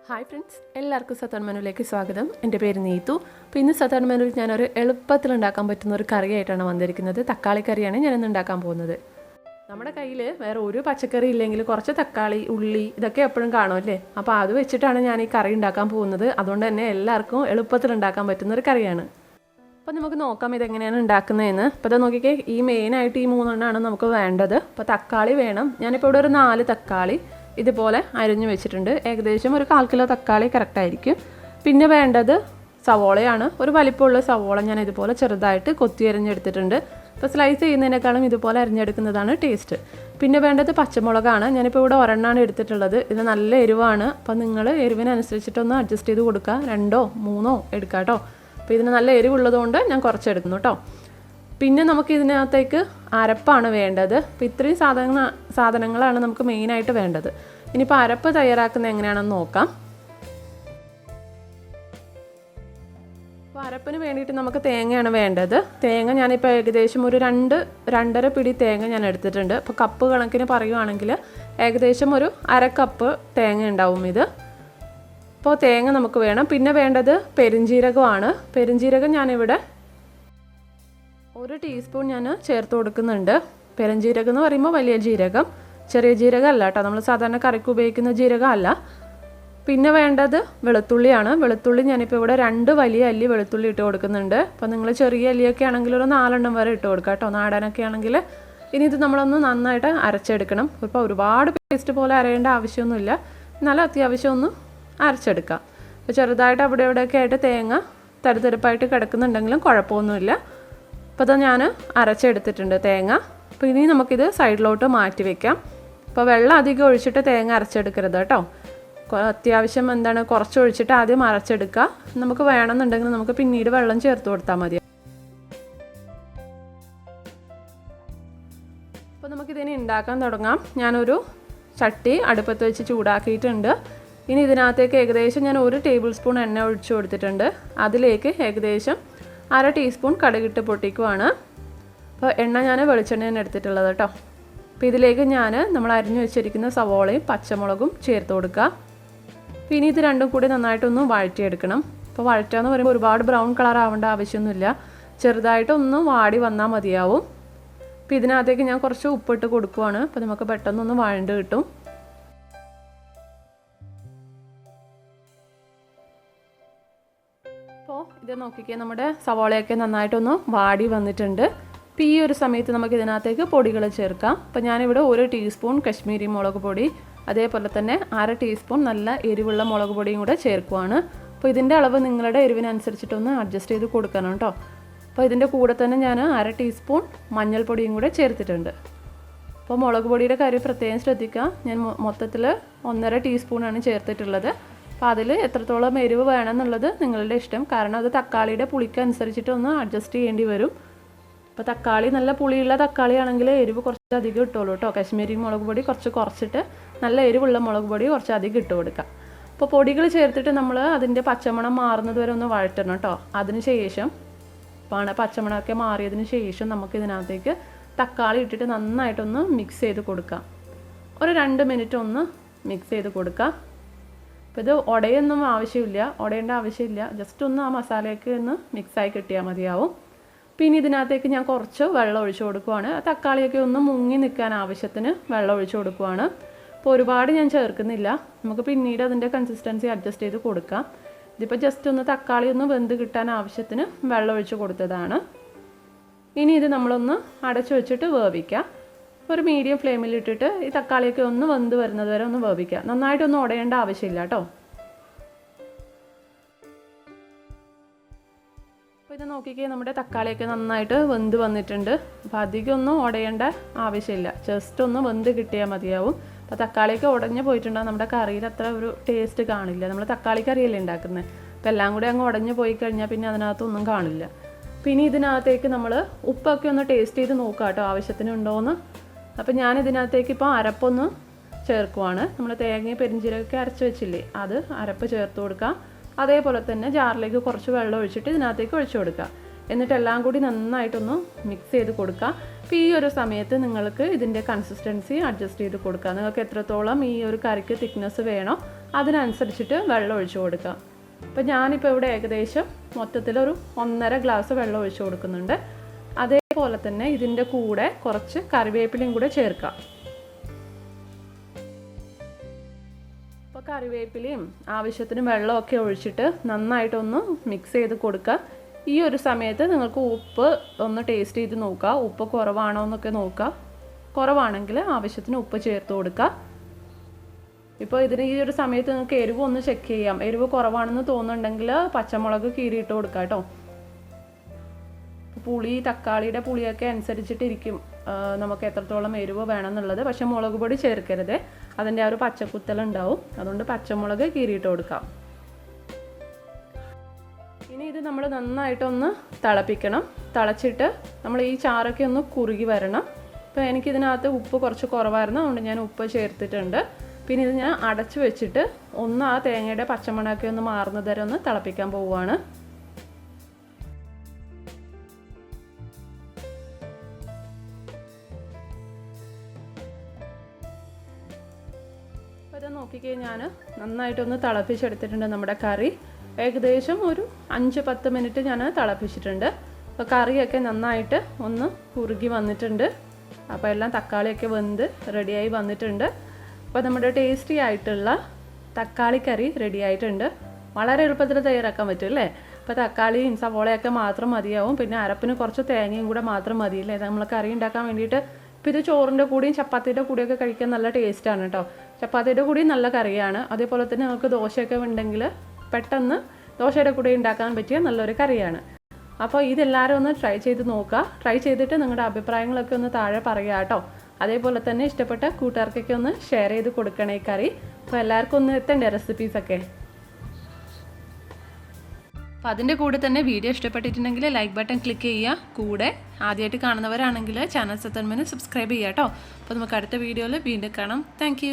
Hi friends, എല്ലാവർക്കും southern മെനുവിലേക്ക് സ്വാഗതം. എൻ്റെ പേര് നീതു. അപ്പോൾ ഇന്ന് സതേൺ മെനുവിൽ ഞാനൊരു എളുപ്പത്തിൽ ഉണ്ടാക്കാൻ പറ്റുന്ന ഒരു കറിയായിട്ടാണ് വന്നിരിക്കുന്നത്. തക്കാളി കറിയാണ് ഞാനിന്ന് ഉണ്ടാക്കാൻ പോകുന്നത്. നമ്മുടെ കയ്യിൽ വേറെ ഒരു പച്ചക്കറി ഇല്ലെങ്കിൽ കുറച്ച് തക്കാളി, ഉള്ളി ഇതൊക്കെ എപ്പോഴും കാണുമല്ലേ. അപ്പോൾ അത് വെച്ചിട്ടാണ് ഞാൻ ഈ കറി ഉണ്ടാക്കാൻ പോകുന്നത്. അതുകൊണ്ട് തന്നെ എല്ലാവർക്കും എളുപ്പത്തിൽ ഉണ്ടാക്കാൻ പറ്റുന്ന ഒരു കറിയാണ്. അപ്പോൾ നമുക്ക് നോക്കാം ഇതെങ്ങനെയാണ് ഉണ്ടാക്കുന്നതെന്ന്. അപ്പോൾ ഇത് നോക്കിക്കേ, ഈ മെയിനായിട്ട് ഈ 3 എണ്ണമാണ് നമുക്ക് വേണ്ടത്. അപ്പോൾ തക്കാളി വേണം. ഞാനിപ്പോൾ ഇവിടെ ഒരു 4 തക്കാളി ഇതുപോലെ അരിഞ്ഞു വെച്ചിട്ടുണ്ട്. ഏകദേശം ഒരു 1/4 കിലോ തക്കാളി കറക്റ്റായിരിക്കും. പിന്നെ വേണ്ടത് സവോളയാണ്. ഒരു വലിപ്പമുള്ള സവോള ഞാൻ ഇതുപോലെ ചെറുതായിട്ട് കൊത്തി അരിഞ്ഞെടുത്തിട്ടുണ്ട്. ഇപ്പോൾ സ്ലൈസ് ചെയ്യുന്നതിനേക്കാളും ഇതുപോലെ അരിഞ്ഞെടുക്കുന്നതാണ് ടേസ്റ്റ്. പിന്നെ വേണ്ടത് പച്ചമുളകാണ്. ഞാനിപ്പോൾ ഇവിടെ 1 എണ്ണമാണ് എടുത്തിട്ടുള്ളത്. ഇത് നല്ല എരിവാണ്. അപ്പോൾ നിങ്ങൾ എരിവിനനുസരിച്ചിട്ടൊന്ന് അഡ്ജസ്റ്റ് ചെയ്ത് കൊടുക്കുക. 2 3 എടുക്കുക കേട്ടോ. അപ്പോൾ ഇതിന് നല്ല എരിവുള്ളതുകൊണ്ട് ഞാൻ കുറച്ച് എടുക്കുന്നു കേട്ടോ. പിന്നെ നമുക്ക് ഇതിനകത്തേക്ക് അരപ്പാണ് വേണ്ടത്. അപ്പോൾ ഇത്രയും സാധനങ്ങളാണ് നമുക്ക് മെയിനായിട്ട് വേണ്ടത്. ഇനിയിപ്പോൾ അരപ്പ് തയ്യാറാക്കുന്നത് എങ്ങനെയാണെന്ന് നോക്കാം. അപ്പോൾ അരപ്പിന് വേണ്ടിയിട്ട് നമുക്ക് തേങ്ങയാണ് വേണ്ടത്. തേങ്ങ ഞാനിപ്പോൾ ഏകദേശം ഒരു 2-2.5 പിടി തേങ്ങ ഞാൻ എടുത്തിട്ടുണ്ട്. അപ്പോൾ കപ്പ് കണക്കിന് പറയുവാണെങ്കിൽ ഏകദേശം ഒരു 1/2 കപ്പ് തേങ്ങ ഉണ്ടാവും ഇത്. അപ്പോൾ തേങ്ങ നമുക്ക് വേണം. പിന്നെ വേണ്ടത് പെരുംജീരകമാണ്. പെരുംജീരകം ഞാനിവിടെ 1 ടീസ്പൂൺ ഞാൻ ചേർത്ത് കൊടുക്കുന്നുണ്ട്. പെരുംജീരകം എന്ന് പറയുമ്പോൾ വലിയ ജീരകം, ചെറിയ ജീരകം അല്ല കേട്ടോ. നമ്മൾ സാധാരണ കറിക്ക് ഉപയോഗിക്കുന്ന ജീരകം അല്ല. പിന്നെ വേണ്ടത് വെളുത്തുള്ളിയാണ്. വെളുത്തുള്ളി ഞാനിപ്പോൾ ഇവിടെ 2 വലിയ അല്ലി വെളുത്തുള്ളി ഇട്ട് കൊടുക്കുന്നുണ്ട്. അപ്പോൾ നിങ്ങൾ ചെറിയ അല്ലിയൊക്കെ ആണെങ്കിൽ ഒരു 4 എണ്ണം വരെ ഇട്ട് കൊടുക്കുക കേട്ടോ. നാടനൊക്കെ ആണെങ്കിൽ. ഇനി ഇത് നമ്മളൊന്ന് നന്നായിട്ട് അരച്ചെടുക്കണം. ഇപ്പോൾ ഒരുപാട് പേസ്റ്റ് പോലെ അരയേണ്ട ആവശ്യമൊന്നുമില്ല. എന്നാലും അത്യാവശ്യം ഒന്ന് അരച്ചെടുക്കാം. അപ്പോൾ ചെറുതായിട്ട് അവിടെ ഇവിടെയൊക്കെ ആയിട്ട് തേങ്ങ തരിതരിപ്പായിട്ട് കിടക്കുന്നുണ്ടെങ്കിലും കുഴപ്പമൊന്നുമില്ല. അപ്പോൾ അത് ഞാൻ അരച്ചെടുത്തിട്ടുണ്ട് തേങ്ങ. അപ്പോൾ ഇനി നമുക്കിത് സൈഡിലോട്ട് മാറ്റി വയ്ക്കാം. അപ്പോൾ വെള്ളം അധികം ഒഴിച്ചിട്ട് തേങ്ങ അരച്ചെടുക്കരുത് കേട്ടോ. അത്യാവശ്യം കുറച്ച് ഒഴിച്ചിട്ട് ആദ്യം അരച്ചെടുക്കുക. നമുക്ക് വേണമെന്നുണ്ടെങ്കിൽ നമുക്ക് പിന്നീട് വെള്ളം ചേർത്ത് കൊടുത്താൽ മതി. അപ്പോൾ നമുക്കിതിനെ ഉണ്ടാക്കാൻ തുടങ്ങാം. ഞാനൊരു ചട്ടി അടുപ്പത്ത് വെച്ച് ചൂടാക്കിയിട്ടുണ്ട്. ഇനി ഇതിനകത്തേക്ക് ഏകദേശം ഞാൻ 1 ടേബിൾ സ്പൂൺ എണ്ണ ഒഴിച്ചു കൊടുത്തിട്ടുണ്ട്. അതിലേക്ക് ഏകദേശം 1/2 ടീസ്പൂൺ കടുകിട്ട് പൊട്ടിക്കുവാണ്. അപ്പോൾ എണ്ണ ഞാൻ വെളിച്ചെണ്ണയാണ് എടുത്തിട്ടുള്ളത് കേട്ടോ. അപ്പോൾ ഇതിലേക്ക് നമ്മൾ അരിഞ്ഞു വെച്ചിരിക്കുന്ന സവോളയും പച്ചമുളകും ചേർത്ത് കൊടുക്കുക. പിന്നെ ഇത് രണ്ടും കൂടി നന്നായിട്ടൊന്ന് വഴറ്റിയെടുക്കണം. അപ്പോൾ വഴറ്റുക എന്ന് പറയുമ്പോൾ ഒരുപാട് ബ്രൗൺ കളർ ആവേണ്ട ആവശ്യമൊന്നുമില്ല. ചെറുതായിട്ടൊന്ന് വാടി വന്നാൽ മതിയാവും. അപ്പോൾ ഇതിനകത്തേക്ക് ഞാൻ കുറച്ച് ഉപ്പിട്ട് കൊടുക്കുവാണ്. അപ്പോൾ നമുക്ക് പെട്ടെന്നൊന്ന് വഴണ്ട് കിട്ടും. അപ്പോൾ ഇത് നോക്കിക്കേ, നമ്മുടെ സവാളയൊക്കെ നന്നായിട്ടൊന്ന് വാടി വന്നിട്ടുണ്ട്. അപ്പോൾ ഈ ഒരു സമയത്ത് നമുക്ക് ഇതിനകത്തേക്ക് പൊടികൾ ചേർക്കാം. അപ്പോൾ ഞാനിവിടെ 1 ടീസ്പൂൺ കശ്മീരി മുളക് പൊടി, അതേപോലെ തന്നെ 1/2 ടീസ്പൂൺ നല്ല എരിവുള്ള മുളക് പൊടിയും കൂടെ ചേർക്കുവാണ്. അപ്പോൾ ഇതിൻ്റെ അളവ് നിങ്ങളുടെ എരിവിനനുസരിച്ചിട്ടൊന്ന് അഡ്ജസ്റ്റ് ചെയ്ത് കൊടുക്കണം കേട്ടോ. അപ്പോൾ ഇതിൻ്റെ കൂടെ തന്നെ ഞാൻ 1/2 ടീസ്പൂൺ മഞ്ഞൾപ്പൊടിയും കൂടെ ചേർത്തിട്ടുണ്ട്. അപ്പോൾ മുളക് പൊടിയുടെ കാര്യം പ്രത്യേകം ശ്രദ്ധിക്കുക. ഞാൻ മൊത്തത്തിൽ 1.5 ടീസ്പൂണാണ് ചേർത്തിട്ടുള്ളത്. അപ്പോൾ അതിൽ എത്രത്തോളം എരിവ് വേണമെന്നുള്ളത് നിങ്ങളുടെ ഇഷ്ടം. കാരണം അത് തക്കാളിയുടെ പുളിക്ക് അനുസരിച്ചിട്ട് ഒന്ന് അഡ്ജസ്റ്റ് ചെയ്യേണ്ടി വരും. അപ്പോൾ തക്കാളി നല്ല പുളിയുള്ള തക്കാളി ആണെങ്കിൽ എരിവ് കുറച്ച് അധികം ഇട്ടുള്ളൂ കേട്ടോ. കശ്മീരി മുളക് പൊടി കുറച്ചിട്ട് നല്ല എരിവുള്ള മുളക് പൊടി കുറച്ച് അധികം ഇട്ട് കൊടുക്കുക. അപ്പോൾ പൊടികൾ ചേർത്തിട്ട് നമ്മൾ അതിൻ്റെ പച്ചമണം മാറുന്നത് വരെ ഒന്ന് വഴറ്റണം കേട്ടോ. അതിന് ശേഷം പച്ചമണമൊക്കെ മാറിയതിന് ശേഷം നമുക്ക് ഇതിനകത്തേക്ക് തക്കാളി ഇട്ടിട്ട് നന്നായിട്ടൊന്ന് മിക്സ് ചെയ്ത് കൊടുക്കാം. ഒരു 2 മിനിറ്റ് ഒന്ന് മിക്സ് ചെയ്ത് കൊടുക്കുക. അപ്പോൾ ഇത് ഉടയൊന്നും ഉടയേണ്ട ആവശ്യമില്ല. ജസ്റ്റ് ഒന്ന് ആ മസാലയൊക്കെ ഒന്ന് മിക്സായി കിട്ടിയാൽ മതിയാവും. പിന്നെ ഇതിനകത്തേക്ക് ഞാൻ കുറച്ച് വെള്ളം ഒഴിച്ച് കൊടുക്കുവാണ്. തക്കാളിയൊക്കെ ഒന്ന് മുങ്ങി നിൽക്കാൻ ആവശ്യത്തിന് വെള്ളം ഒഴിച്ച് കൊടുക്കുവാണ്. അപ്പോൾ ഒരുപാട് ഞാൻ ചേർക്കുന്നില്ല. നമുക്ക് പിന്നീട് അതിൻ്റെ കൺസിസ്റ്റൻസി അഡ്ജസ്റ്റ് ചെയ്ത് കൊടുക്കാം. ഇതിപ്പോൾ ജസ്റ്റ് ഒന്ന് തക്കാളി ഒന്ന് വെന്ത് കിട്ടാൻ ആവശ്യത്തിന് വെള്ളം ഒഴിച്ച് കൊടുത്തതാണ്. ഇനി ഇത് നമ്മളൊന്ന് അടച്ചു വെച്ചിട്ട് വേവിക്കാം. ഒരു മീഡിയം ഫ്ലെയിമിൽ ഇട്ടിട്ട് ഈ തക്കാളിയൊക്കെ ഒന്ന് വെന്ത് വരുന്നത് വരെ ഒന്ന് വേവിക്കുക. നന്നായിട്ടൊന്നും ഉടയേണ്ട ആവശ്യമില്ല കേട്ടോ. അപ്പോൾ ഇത് നോക്കിക്കേ, നമ്മുടെ തക്കാളിയൊക്കെ നന്നായിട്ട് വെന്ത് വന്നിട്ടുണ്ട്. അപ്പോൾ അധികം ഒന്നും ഉടയേണ്ട ആവശ്യമില്ല. ജസ്റ്റ് ഒന്ന് വെന്ത് കിട്ടിയാൽ മതിയാവും. അപ്പോൾ തക്കാളിയൊക്കെ ഉടഞ്ഞു പോയിട്ടുണ്ടാകും. നമ്മുടെ കറിയിൽ അത്ര ഒരു ടേസ്റ്റ് കാണില്ല. നമ്മൾ തക്കാളി കറിയല്ലേ ഉണ്ടാക്കുന്നത്. അപ്പോൾ എല്ലാം കൂടി അങ്ങ് ഉടഞ്ഞു പോയി കഴിഞ്ഞാൽ പിന്നെ അതിനകത്തൊന്നും കാണില്ല. പിന്നെ ഇതിനകത്തേക്ക് നമ്മൾ ഉപ്പൊക്കെ ഒന്ന് ടേസ്റ്റ് ചെയ്ത് നോക്കാം കേട്ടോ, ആവശ്യത്തിന് ഉണ്ടോയെന്ന്. അപ്പോൾ ഞാൻ ഇതിനകത്തേക്ക് ഇപ്പോൾ അരപ്പൊന്ന് ചേർക്കുവാണ്. നമ്മൾ തേങ്ങയും പെരുംജീരകമൊക്കെ അരച്ച് വെച്ചില്ലേ, അത് അരപ്പ് ചേർത്ത് കൊടുക്കാം. അതേപോലെ തന്നെ ജാറിലേക്ക് കുറച്ച് വെള്ളം ഒഴിച്ചിട്ട് ഇതിനകത്തേക്ക് ഒഴിച്ചു കൊടുക്കുക. എന്നിട്ട് എല്ലാം കൂടി നന്നായിട്ടൊന്ന് മിക്സ് ചെയ്ത് കൊടുക്കുക. അപ്പോൾ ഈ ഒരു സമയത്ത് നിങ്ങൾക്ക് ഇതിൻ്റെ കൺസിസ്റ്റൻസി അഡ്ജസ്റ്റ് ചെയ്ത് കൊടുക്കുക. നിങ്ങൾക്ക് എത്രത്തോളം ഈ ഒരു കറിക്ക് തിക്നെസ് വേണോ അതിനനുസരിച്ചിട്ട് വെള്ളം ഒഴിച്ചു കൊടുക്കാം. അപ്പോൾ ഞാനിപ്പോൾ ഇവിടെ ഏകദേശം മൊത്തത്തിലൊരു 1.5 ഗ്ലാസ് വെള്ളം ഒഴിച്ചു കൊടുക്കുന്നുണ്ട്. അതേപോലെ തന്നെ ഇതിൻ്റെ കൂടെ കുറച്ച് കറിവേപ്പിലയും കൂടെ ചേർക്കാം. അപ്പോൾ കറിവേപ്പിലയും ആവശ്യത്തിന് വെള്ളമൊക്കെ ഒഴിച്ചിട്ട് നന്നായിട്ടൊന്ന് മിക്സ് ചെയ്ത് കൊടുക്കുക. ഈ ഒരു സമയത്ത് നിങ്ങൾക്ക് ഉപ്പ് ഒന്ന് ടേസ്റ്റ് ചെയ്ത് നോക്കുക. ഉപ്പ് കുറവാണോ എന്നൊക്കെ നോക്കുക. കുറവാണെങ്കിൽ ആവശ്യത്തിന് ഉപ്പ് ചേർത്ത് കൊടുക്കുക. ഇപ്പോൾ ഇതിന് ഈ ഒരു സമയത്ത് നിങ്ങൾക്ക് എരിവ് ഒന്ന് ചെക്ക് ചെയ്യാം. എരിവ് കുറവാണെന്ന് തോന്നുന്നുണ്ടെങ്കിൽ പച്ചമുളക് കീറിയിട്ട് കൊടുക്കുക കേട്ടോ. പുളി തക്കാളിയുടെ പുളിയൊക്കെ അനുസരിച്ചിട്ടിരിക്കും നമുക്ക് എത്രത്തോളം എരിവ് വേണമെന്നുള്ളത്. പക്ഷേ മുളക് പൊടി ചേർക്കരുത്, അതിൻ്റെ ആ ഒരു പച്ചക്കുത്തലുണ്ടാവും. അതുകൊണ്ട് പച്ചമുളക് കീറിയിട്ട് കൊടുക്കാം. ഇനി ഇത് നമ്മൾ നന്നായിട്ടൊന്ന് തിളപ്പിക്കണം. തിളച്ചിട്ട് നമ്മൾ ഈ ചാറൊക്കെ ഒന്ന് കുറുകി വരണം. ഇപ്പോൾ എനിക്കിതിനകത്ത് ഉപ്പ് കുറച്ച് കുറവായിരുന്നു, അതുകൊണ്ട് ഞാൻ ഉപ്പ് ചേർത്തിട്ടുണ്ട്. പിന്നെ ഇത് ഞാൻ അടച്ചു വെച്ചിട്ട് ഒന്ന് ആ തേങ്ങയുടെ പച്ചമണമൊക്കെ ഒന്ന് മാറുന്നത് വരെ ഒന്ന് തിളപ്പിക്കാൻ പോവുകയാണ്. അപ്പോൾ ഇത് നോക്കിക്കഴിഞ്ഞാൽ നന്നായിട്ടൊന്ന് തിളപ്പിച്ചെടുത്തിട്ടുണ്ട് നമ്മുടെ കറി. ഏകദേശം ഒരു 5-10 മിനിറ്റ് ഞാൻ തിളപ്പിച്ചിട്ടുണ്ട്. അപ്പോൾ കറിയൊക്കെ നന്നായിട്ട് ഒന്ന് കുറുകി വന്നിട്ടുണ്ട്. അപ്പോൾ എല്ലാം തക്കാളിയൊക്കെ വെന്ത് റെഡിയായി വന്നിട്ടുണ്ട്. അപ്പോൾ നമ്മുടെ ടേസ്റ്റി ആയിട്ടുള്ള തക്കാളി കറി റെഡി ആയിട്ടുണ്ട്. വളരെ എളുപ്പത്തിൽ തയ്യാറാക്കാൻ പറ്റും അല്ലേ? അപ്പോൾ തക്കാളിയും സവോളയൊക്കെ മാത്രം മതിയാവും. പിന്നെ അരപ്പിന് കുറച്ച് തേങ്ങയും കൂടെ മാത്രം മതിയില്ലേ നമ്മൾ കറി ഉണ്ടാക്കാൻ വേണ്ടിയിട്ട്. ഇപ്പോൾ ഇത് ചോറിൻ്റെ കൂടെയും ചപ്പാത്തിയുടെ കൂടെയൊക്കെ കഴിക്കാൻ നല്ല ടേസ്റ്റാണ് കേട്ടോ. ചപ്പാത്തിയുടെ കൂടെയും നല്ല കറിയാണ്. അതേപോലെ തന്നെ നമുക്ക് ദോശയൊക്കെ ഉണ്ടെങ്കിൽ പെട്ടെന്ന് ദോശയുടെ കൂടെ ഉണ്ടാക്കാൻ പറ്റിയ നല്ലൊരു കറിയാണ്. അപ്പോൾ ഇതെല്ലാവരും ഒന്ന് ട്രൈ ചെയ്ത് നോക്കുക. ട്രൈ ചെയ്തിട്ട് നിങ്ങളുടെ അഭിപ്രായങ്ങളൊക്കെ ഒന്ന് താഴെ പറയുക കേട്ടോ. അതേപോലെ തന്നെ ഇഷ്ടപ്പെട്ട കൂട്ടുകാർക്കൊക്കെ ഒന്ന് ഷെയർ ചെയ്ത് കൊടുക്കണേ ഈ കറി. അപ്പോൾ എല്ലാവർക്കും ഒന്ന് എത്തണ്ടേ റെസിപ്പീസൊക്കെ. അപ്പോൾ അതിൻ്റെ കൂടെ തന്നെ വീഡിയോ ഇഷ്ടപ്പെട്ടിട്ടുണ്ടെങ്കിൽ ലൈക്ക് ബട്ടൺ ക്ലിക്ക് ചെയ്യുക. കൂടെ ആദ്യമായിട്ട് കാണുന്നവരാണെങ്കിൽ ചാനൽ സബ്സ്ക്രൈബ് ചെയ്യുക കേട്ടോ. അപ്പോൾ നമുക്ക് അടുത്ത വീഡിയോയിൽ വീണ്ടും കാണാം. താങ്ക്